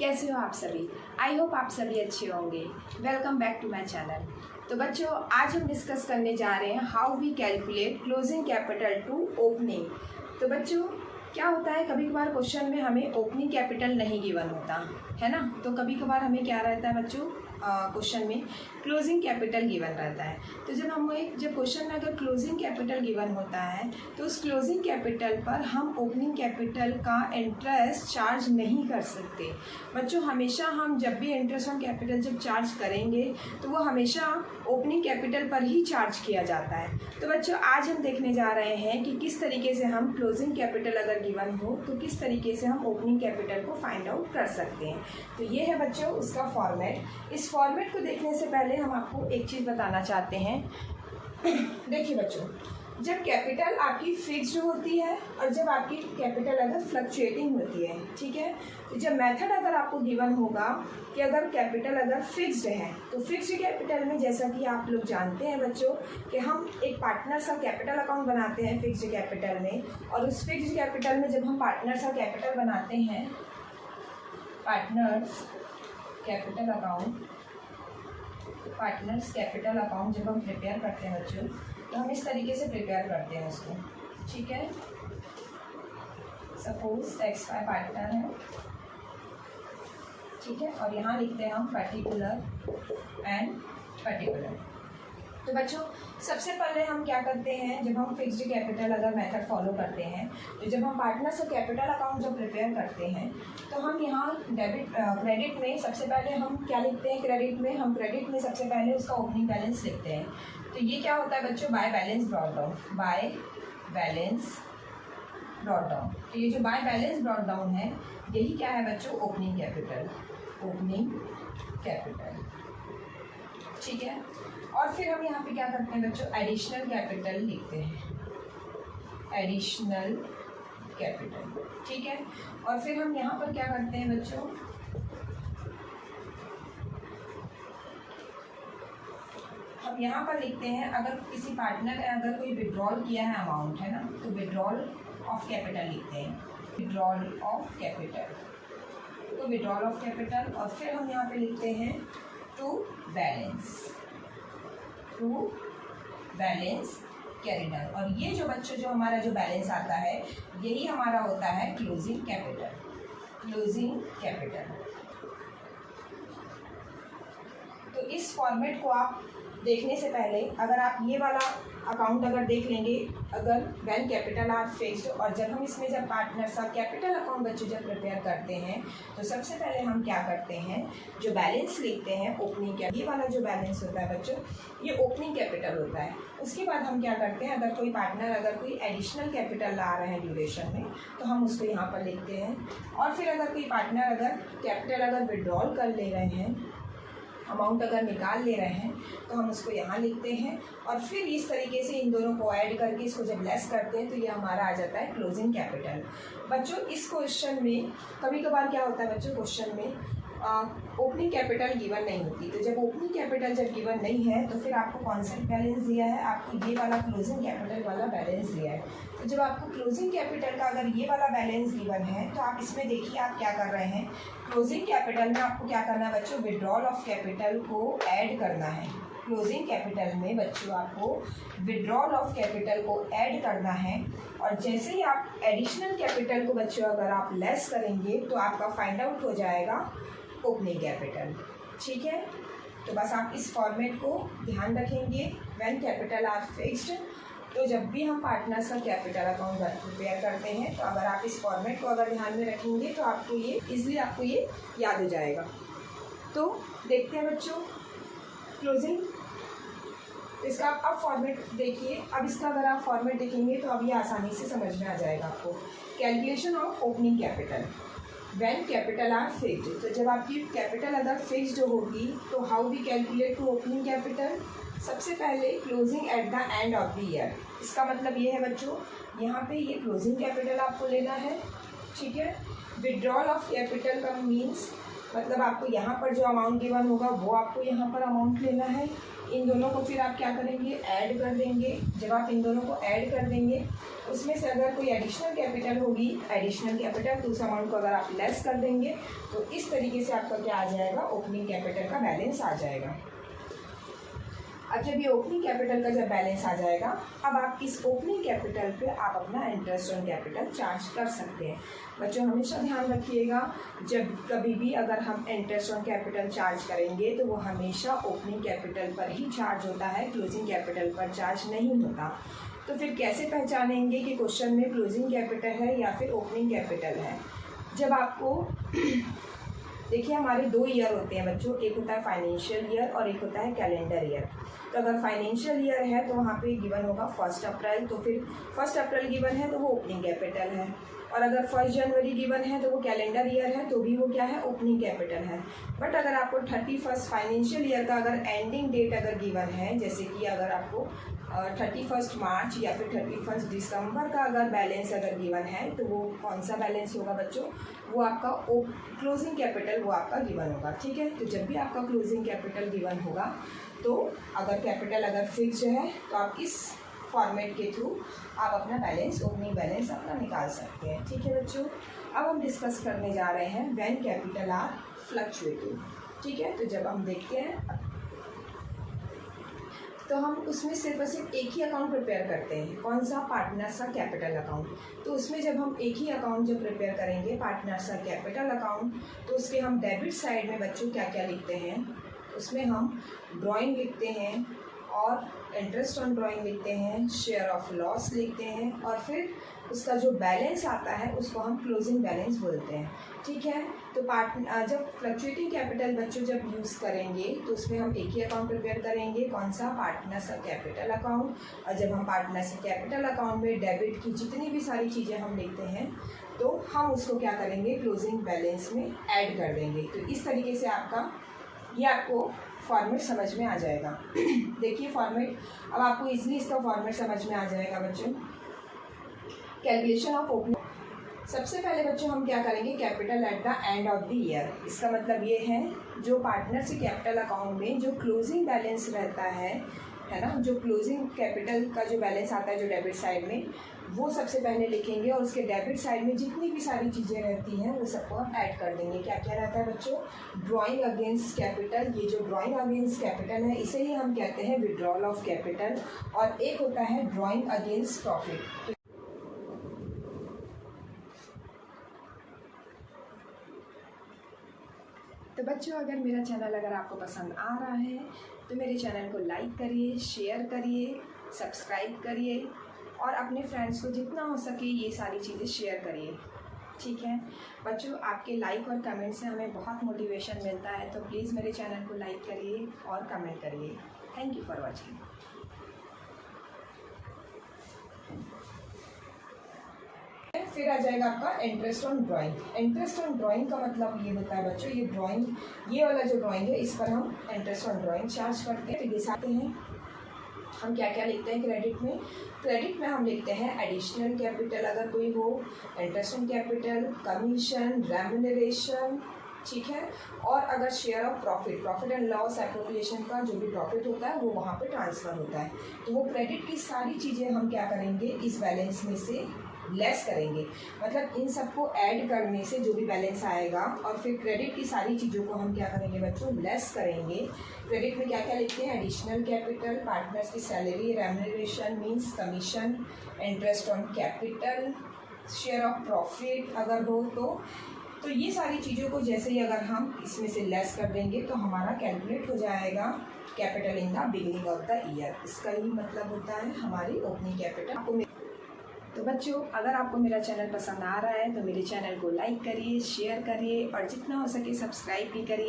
कैसे हो आप सभी। आई होप आप सभी अच्छे होंगे। Welcome back to my channel. तो बच्चों, आज हम डिस्कस करने जा रहे हैं how we calculate closing capital to opening. तो बच्चों, क्या होता है, कभी कभार क्वेश्चन में हमें ओपनिंग कैपिटल नहीं गिवन होता है ना। तो कभी कभार हमें क्या रहता है बच्चों, क्वेश्चन में क्लोजिंग कैपिटल गिवन रहता है। तो जब क्वेश्चन में अगर क्लोजिंग कैपिटल गिवन होता है तो उस क्लोजिंग कैपिटल पर हम ओपनिंग कैपिटल का इंटरेस्ट चार्ज नहीं कर सकते। बच्चों, हमेशा हम जब भी इंटरेस्ट ऑन कैपिटल जब चार्ज करेंगे तो वो हमेशा ओपनिंग कैपिटल पर ही चार्ज किया जाता है। तो बच्चों, आज हम देखने जा रहे हैं कि किस तरीके से हम क्लोजिंग कैपिटल अगर गिवन हो तो किस तरीके से हम ओपनिंग कैपिटल को फाइंड आउट कर सकते हैं। तो ये है बच्चों उसका फॉर्मेट। इस फॉर्मेट को देखने से पहले हम आपको एक चीज़ बताना चाहते हैं। देखिए बच्चों, जब कैपिटल आपकी फिक्स्ड होती है और जब आपकी कैपिटल अगर फ्लक्चुएटिंग होती है, ठीक है, तो जब मेथड अगर आपको गिवन होगा कि अगर कैपिटल अगर फिक्स्ड है तो फिक्स्ड कैपिटल में जैसा कि आप लोग जानते हैं बच्चों कि हम एक पार्टनर्स का कैपिटल अकाउंट बनाते हैं फिक्स्ड कैपिटल में। और उस फिक्स्ड कैपिटल में जब हम पार्टनर्स का कैपिटल बनाते हैं, पार्टनर्स कैपिटल अकाउंट जब हम प्रिपेयर करते हैं बच्चों, तो हम इस तरीके से प्रिपेयर करते हैं उसको, ठीक है। सपोज XY पार्टनर है, ठीक है, और यहाँ लिखते हैं हम पर्टिकुलर एंड पर्टिकुलर। तो बच्चों, सबसे पहले हम क्या करते हैं, जब हम फिक्स्ड कैपिटल अगर मेथड फॉलो करते हैं तो जब हम पार्टनर्स का कैपिटल अकाउंट जब प्रिपेयर करते हैं तो हम यहाँ क्रेडिट में सबसे पहले हम क्या लिखते हैं, क्रेडिट में सबसे पहले उसका ओपनिंग बैलेंस लिखते हैं। तो ये क्या होता है बच्चों, बाय बैलेंस ब्रॉट डाउन। तो ये जो बाय बैलेंस ब्रॉट डाउन है यही क्या है बच्चों, ओपनिंग कैपिटल, ठीक है। और फिर हम यहाँ पे क्या करते हैं बच्चों, एडिशनल कैपिटल लिखते हैं, ठीक है। और फिर हम यहाँ पर क्या करते हैं बच्चों, हम यहाँ पर लिखते हैं अगर किसी पार्टनर ने अगर कोई विड्रॉल किया है अमाउंट, है ना, तो विड्रॉल ऑफ कैपिटल लिखते हैं, विड्रॉल ऑफ कैपिटल। और फिर हम यहाँ पे लिखते हैं टू बैलेंस कैरिड आउट। और ये जो बच्चों जो हमारा जो बैलेंस आता है यही हमारा होता है क्लोजिंग कैपिटल। तो इस फॉर्मेट को आप देखने से पहले अगर आप ये वाला अकाउंट अगर देख लेंगे, अगर व्हेन कैपिटल आर फिक्स्ड, और जब हम इसमें जब पार्टनर्स का कैपिटल अकाउंट बच्चों जब प्रिपेयर करते हैं तो सबसे पहले हम क्या करते हैं, जो बैलेंस लिखते हैं ओपनिंग कैपिटल, ये वाला जो बैलेंस होता है बच्चों ये ओपनिंग कैपिटल होता है। उसके बाद हम क्या करते हैं, अगर कोई पार्टनर अगर कोई एडिशनल कैपिटल ला रहे हैं ड्यूरेशन में तो हम उसको यहाँ पर लिखते हैं। और फिर अगर कोई पार्टनर अगर कैपिटल अगर विड्रॉल कर ले रहे हैं, अमाउंट अगर निकाल ले रहे हैं तो हम उसको यहाँ लिखते हैं। और फिर इस तरीके से इन दोनों को ऐड करके इसको जब लेस करते हैं तो ये हमारा आ जाता है क्लोजिंग कैपिटल। बच्चों, इस क्वेश्चन में कभी कभार क्या होता है बच्चों, क्वेश्चन में ओपनिंग कैपिटल गिवन नहीं होती। तो जब ओपनिंग कैपिटल जब गिवन नहीं है तो फिर आपको कौन सा बैलेंस दिया है, आपको ये वाला क्लोजिंग कैपिटल वाला बैलेंस दिया है। तो जब आपको क्लोजिंग कैपिटल का अगर ये वाला बैलेंस गिवन है तो आप इसमें देखिए आप क्या कर रहे हैं, क्लोजिंग कैपिटल में आपको क्या करना है बच्चों, विड्रॉल ऑफ कैपिटल को ऐड करना है। क्लोजिंग कैपिटल में बच्चों आपको विड्रॉल ऑफ कैपिटल को ऐड करना है। और जैसे ही आप एडिशनल कैपिटल को बच्चों अगर आप लेस करेंगे तो आपका फाइंड आउट हो जाएगा ओपनिंग कैपिटल, ठीक है। तो बस आप इस फॉर्मेट को ध्यान रखेंगे, व्हेन कैपिटल आर फिक्स्ड। तो जब भी हम पार्टनर्स का कैपिटल अकाउंट प्रिपेयर करते हैं तो अगर आप इस फॉर्मेट को अगर ध्यान में रखेंगे तो आपको ये इजीली आपको ये याद हो जाएगा। तो देखते हैं बच्चों क्लोजिंग, इसका अब फॉर्मेट देखिए। अब इसका अगर आप फॉर्मेट देखेंगे तो अब ये आसानी से समझ में आ जाएगा आपको। Calculation of opening capital when capital are fixed. तो जब आपकी कैपिटल अगर फिक्स्ड होगी तो how we calculate to opening capital, सबसे पहले closing at the end of the year. इसका मतलब ये है बच्चों, यहाँ पे ये क्लोजिंग कैपिटल आपको लेना है, ठीक है। विड्रॉल ऑफ कैपिटल का मीन्स मतलब आपको यहाँ पर जो अमाउंट गिवन होगा वो आपको यहाँ पर अमाउंट लेना है। इन दोनों को फिर आप क्या करेंगे, ऐड कर देंगे। जब आप इन दोनों को ऐड कर देंगे, उसमें से अगर कोई एडिशनल कैपिटल होगी, एडिशनल कैपिटल, तो उस अमाउंट को अगर आप लेस कर देंगे तो इस तरीके से आपका क्या आ जाएगा, ओपनिंग कैपिटल का बैलेंस आ जाएगा। अब जब ये ओपनिंग कैपिटल का जब बैलेंस आ जाएगा, अब आप इस ओपनिंग कैपिटल पे आप अपना इंटरेस्ट ऑन कैपिटल चार्ज कर सकते हैं। बच्चों हमेशा ध्यान रखिएगा, जब कभी भी अगर हम इंटरेस्ट ऑन कैपिटल चार्ज करेंगे तो वो हमेशा ओपनिंग कैपिटल पर ही चार्ज होता है, क्लोजिंग कैपिटल पर चार्ज नहीं होता। तो फिर कैसे पहचानेंगे कि क्वेश्चन में क्लोजिंग कैपिटल है या फिर ओपनिंग कैपिटल है? जब आपको देखिए हमारे 2 ईयर होते हैं बच्चों, एक होता है फाइनेंशियल ईयर और एक होता है कैलेंडर ईयर। तो अगर फाइनेंशियल ईयर है तो वहाँ पे गिवन होगा 1 अप्रैल, तो फिर 1 अप्रैल गिवन है तो वो ओपनिंग कैपिटल है। और अगर 1 जनवरी गिवन है तो वो कैलेंडर ईयर है, तो भी वो क्या है, ओपनिंग कैपिटल है। बट अगर आपको 31 फाइनेंशियल ईयर का अगर एंडिंग डेट अगर गिवन है, जैसे कि अगर आपको 31 मार्च या फिर 31 दिसंबर का अगर बैलेंस अगर गिवन है, तो वो कौन सा बैलेंस होगा बच्चों, वो आपका क्लोजिंग कैपिटल वो आपका गिवन होगा। ठीक है, तो जब भी आपका क्लोजिंग कैपिटल गिवन होगा, तो अगर कैपिटल अगर फिक्स्ड है तो आप इस फॉर्मेट के थ्रू आप अपना बैलेंस, ओपनिंग बैलेंस अपना निकाल सकते हैं। ठीक है बच्चों, अब हम डिस्कस करने जा रहे हैं व्हेन कैपिटल आर फ्लक्चुएटिंग। ठीक है, तो जब हम देखते हैं तो हम उसमें सिर्फ और सिर्फ एक ही अकाउंट प्रिपेयर करते हैं। कौन सा, पार्टनर्स का कैपिटल अकाउंट। तो उसमें जब हम एक ही अकाउंट जब प्रिपेयर करेंगे, पार्टनर्स का कैपिटल अकाउंट, तो उसके हम डेबिट साइड में बच्चों क्या क्या लिखते हैं, उसमें हम ड्राइंग लिखते हैं और इंटरेस्ट ऑन ड्राइंग लिखते हैं, शेयर ऑफ लॉस लिखते हैं, और फिर उसका जो बैलेंस आता है उसको हम क्लोजिंग बैलेंस बोलते हैं। ठीक है, तो जब फ्लक्चुएटिंग कैपिटल बच्चों जब यूज़ करेंगे तो उसमें हम एक ही अकाउंट प्रिपेयर करेंगे, कौन सा, पार्टनर्स का कैपिटल अकाउंट। और जब हम पार्टनर्स के कैपिटल अकाउंट में डेबिट की जितनी भी सारी चीज़ें हम लिखते हैं, तो हम उसको क्या करेंगे, क्लोजिंग बैलेंस में ऐड कर देंगे। तो इस तरीके से ये आपको फॉर्मेट समझ में आ जाएगा। देखिए फॉर्मेट, अब आपको इजीली इसका फॉर्मेट समझ में आ जाएगा बच्चों। कैलकुलेशन ऑफ ओपनिंग, सबसे पहले बच्चों हम क्या करेंगे, capital eight the end of the year. इसका मतलब ये है, जो पार्टनर से कैपिटल अकाउंट में जो क्लोजिंग बैलेंस रहता है ना, जो क्लोजिंग कैपिटल का जो बैलेंस आता है जो डेबिट साइड में, वो सबसे पहले लिखेंगे, और उसके डेबिट साइड में जितनी भी सारी चीज़ें रहती हैं वो सबको हम ऐड कर देंगे। क्या क्या रहता है बच्चों, ड्राइंग अगेंस्ट कैपिटल, ये जो ड्राइंग अगेंस्ट कैपिटल है इसे ही हम कहते हैं विड्रॉल ऑफ कैपिटल, और एक होता है ड्राइंग अगेंस्ट प्रॉफिट। तो बच्चों अगर मेरा चैनल अगर आपको पसंद आ रहा है तो मेरे चैनल को लाइक करिए, शेयर करिए, सब्सक्राइब करिए, और अपने फ्रेंड्स को जितना हो सके ये सारी चीज़ें शेयर करिए। ठीक है बच्चों, आपके लाइक और कमेंट से हमें बहुत मोटिवेशन मिलता है, तो प्लीज़ मेरे चैनल को लाइक करिए और कमेंट करिए। Thank you for watching. फिर आ जाएगा आपका interest on drawing. Interest on drawing का मतलब ये होता है बच्चों, ये ड्राइंग, ये वाला जो ड्राइंग है इस पर हम इंटरेस्ट ऑन ड्राइंग चार्ज करते हैं। तो दिखाते हैं हम क्या क्या लिखते हैं क्रेडिट में। क्रेडिट में हम लिखते हैं एडिशनल कैपिटल अगर कोई हो, interest on capital, commission, remuneration. ठीक है, और अगर share of profit, profit and loss appropriation का जो भी प्रॉफिट होता है वो वहाँ पे ट्रांसफ़र होता है, तो वो क्रेडिट की सारी चीज़ें हम क्या करेंगे, इस बैलेंस में से लेस करेंगे। मतलब इन सबको ऐड करने से जो भी बैलेंस आएगा, और फिर क्रेडिट की सारी चीज़ों को हम क्या करेंगे बच्चों, लेस करेंगे। क्रेडिट में क्या क्या लिखते हैं, एडिशनल कैपिटल, पार्टनर्स की salary, remuneration means commission, interest on capital, share of profit अगर हो तो ये सारी चीज़ों को जैसे ही अगर हम इसमें से लेस कर देंगे तो हमारा कैलकुलेट हो जाएगा capital in the beginning of the year. इसका ही मतलब होता है हमारी ओपनिंग कैपिटल। तो बच्चों अगर आपको मेरा चैनल पसंद आ रहा है तो मेरे चैनल को लाइक करिए, शेयर करिए, और जितना हो सके सब्सक्राइब भी करिए।